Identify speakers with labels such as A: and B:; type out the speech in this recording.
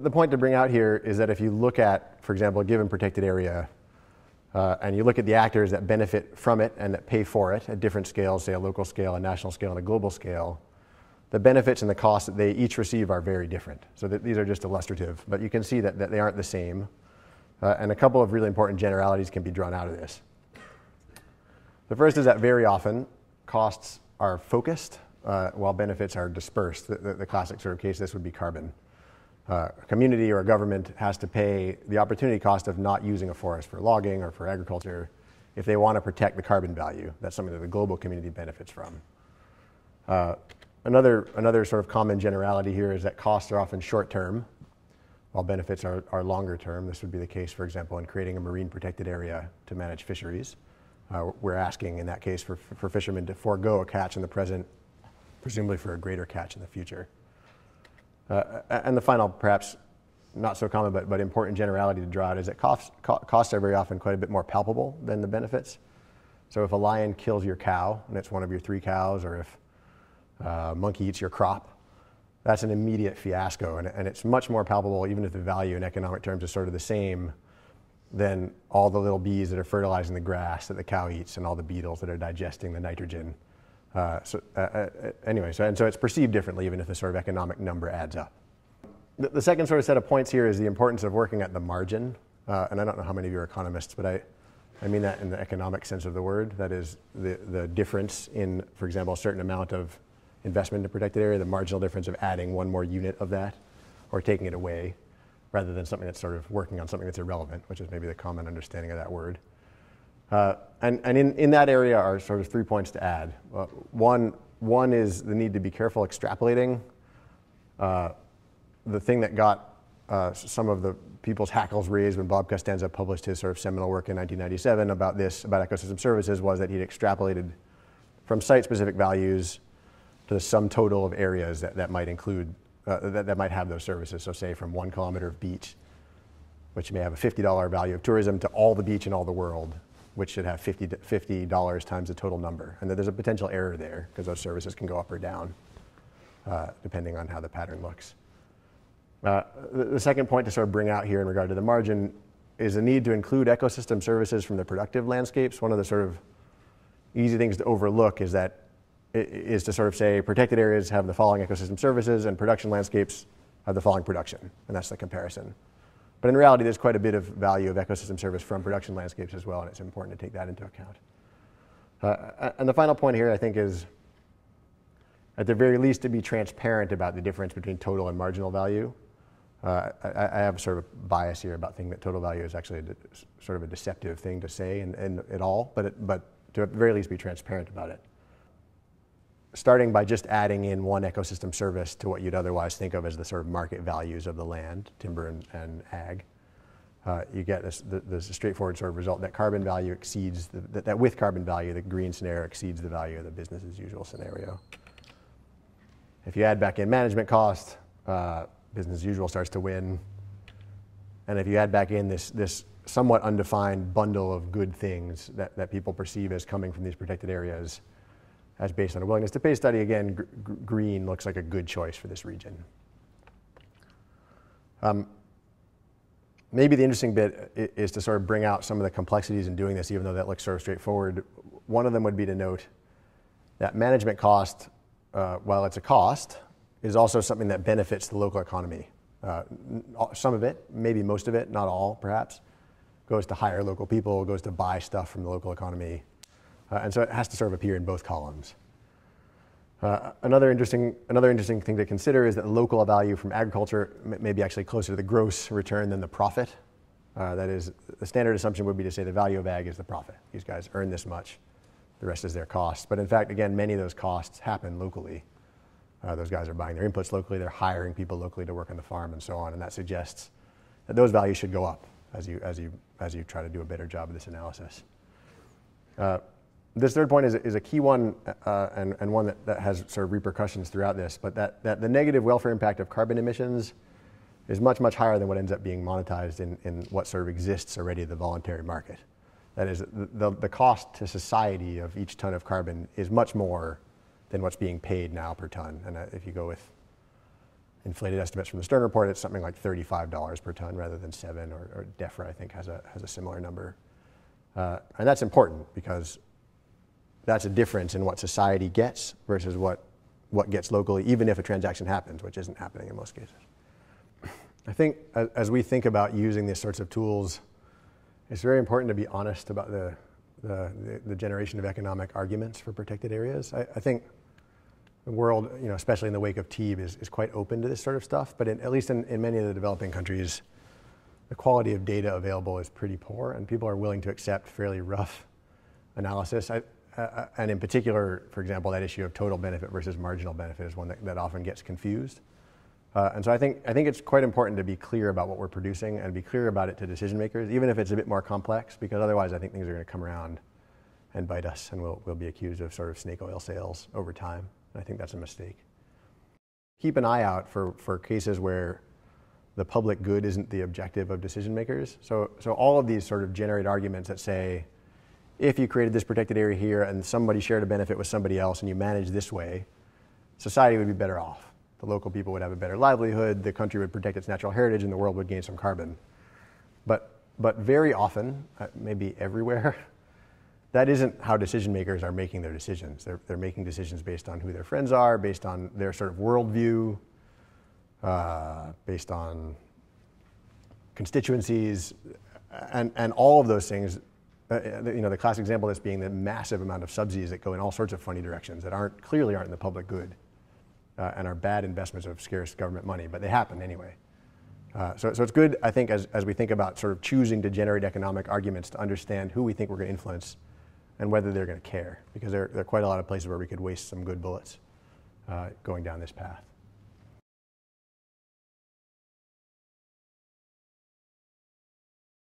A: The point to bring out here is that if you look at, for example, a given protected area, and you look at the actors that benefit from it and that pay for it at different scales, say a local scale, a national scale, and a global scale, the benefits and the costs that they each receive are very different. So these are just illustrative, but you can see that they aren't the same. And a couple of really important generalities can be drawn out of this. The first is that very often costs are focused while benefits are dispersed. The classic sort of case, this would be carbon. A community or a government has to pay the opportunity cost of not using a forest for logging or for agriculture if they want to protect the carbon value. That's something that the global community benefits from. Another sort of common generality here is that costs are often short-term, while benefits are longer-term. This would be the case, for example, in creating a marine protected area to manage fisheries. We're asking, in that case, for fishermen to forego a catch in the present, presumably for a greater catch in the future. And the final, perhaps not so common but important generality to draw out is that costs are very often quite a bit more palpable than the benefits. So if a lion kills your cow, and it's one of your 3 cows, or if a monkey eats your crop, that's an immediate fiasco. And it's much more palpable, even if the value in economic terms is sort of the same, than all the little bees that are fertilizing the grass that the cow eats and all the beetles that are digesting the nitrogen. Anyway, so it's perceived differently even if the sort of economic number adds up. The second sort of set of points here is the importance of working at the margin. And I don't know how many of you are economists, but I mean that in the economic sense of the word. That is the difference in, for example, a certain amount of investment in a protected area, the marginal difference of adding one more unit of that or taking it away, rather than something that's sort of working on something that's irrelevant, which is maybe the common understanding of that word. And in that area are sort of 3 points to add. One is the need to be careful extrapolating. The thing that got some of the people's hackles raised when Bob Costanza published his sort of seminal work in 1997 about ecosystem services was that he'd extrapolated from site-specific values to the sum total of areas that might include, that might have those services. So say from 1 kilometer of beach, which may have a $50 value of tourism, to all the beach in all the world, which should have $50 times the total number. And that there's a potential error there because those services can go up or down depending on how the pattern looks. The second point to sort of bring out here in regard to the margin is the need to include ecosystem services from the productive landscapes. One of the sort of easy things to overlook is to sort of say protected areas have the following ecosystem services and production landscapes have the following production, and that's the comparison. But in reality, there's quite a bit of value of ecosystem service from production landscapes as well, and it's important to take that into account. And the final point here, I think, is at the very least to be transparent about the difference between total and marginal value. I have sort of a bias here about thinking that total value is actually sort of a deceptive thing to say at all, but to at the very least be transparent about it. Starting by just adding in one ecosystem service to what you'd otherwise think of as the sort of market values of the land, timber and ag, you get this straightforward sort of result that carbon value exceeds, that with carbon value, the green scenario exceeds the value of the business as usual scenario. If you add back in management cost, business as usual starts to win. And if you add back in this somewhat undefined bundle of good things that people perceive as coming from these protected areas, as based on a willingness to pay study, again, green looks like a good choice for this region. Maybe the interesting bit is to sort of bring out some of the complexities in doing this, even though that looks sort of straightforward. One of them would be to note that management cost, while it's a cost, is also something that benefits the local economy. Some of it, maybe most of it, not all perhaps, goes to hire local people, goes to buy stuff from the local economy. And so it has to sort of appear in both columns. Another interesting thing to consider is that local value from agriculture may be actually closer to the gross return than the profit. That is, the standard assumption would be to say the value of ag is the profit. These guys earn this much, the rest is their cost. But in fact, again, many of those costs happen locally. Those guys are buying their inputs locally, they're hiring people locally to work on the farm and so on, and that suggests that those values should go up as you try to do a better job of this analysis. This third point is a key one and one that has sort of repercussions throughout this, but that the negative welfare impact of carbon emissions is much, much higher than what ends up being monetized in what sort of exists already in the voluntary market. That is, the cost to society of each ton of carbon is much more than what's being paid now per ton. And if you go with inflated estimates from the Stern report, it's something like $35 per ton rather than 7, or DEFRA, I think, has a similar number. And that's important because that's a difference in what society gets versus what gets locally, even if a transaction happens, which isn't happening in most cases. I think as we think about using these sorts of tools, it's very important to be honest about the generation of economic arguments for protected areas. I think the world, especially in the wake of TEEB, is quite open to this sort of stuff, but at least in many of the developing countries, the quality of data available is pretty poor, and people are willing to accept fairly rough analysis. And in particular, for example, that issue of total benefit versus marginal benefit is one that often gets confused. And so I think it's quite important to be clear about what we're producing and be clear about it to decision makers, even if it's a bit more complex, because otherwise I think things are going to come around and bite us, and we'll be accused of sort of snake oil sales over time. And I think that's a mistake. Keep an eye out for cases where the public good isn't the objective of decision makers. So all of these sort of generate arguments that say, if you created this protected area here and somebody shared a benefit with somebody else and you manage this way, society would be better off. The local people would have a better livelihood, the country would protect its natural heritage, and the world would gain some carbon. But very often, maybe everywhere, that isn't how decision makers are making their decisions. They're making decisions based on who their friends are, based on their sort of worldview, based on constituencies, and all of those things. The classic example of this being the massive amount of subsidies that go in all sorts of funny directions that clearly aren't in the public good, and are bad investments of scarce government money, but they happen anyway. So it's good, I think, as we think about sort of choosing to generate economic arguments, to understand who we think we're going to influence and whether they're going to care, because there are quite a lot of places where we could waste some good bullets going down this path.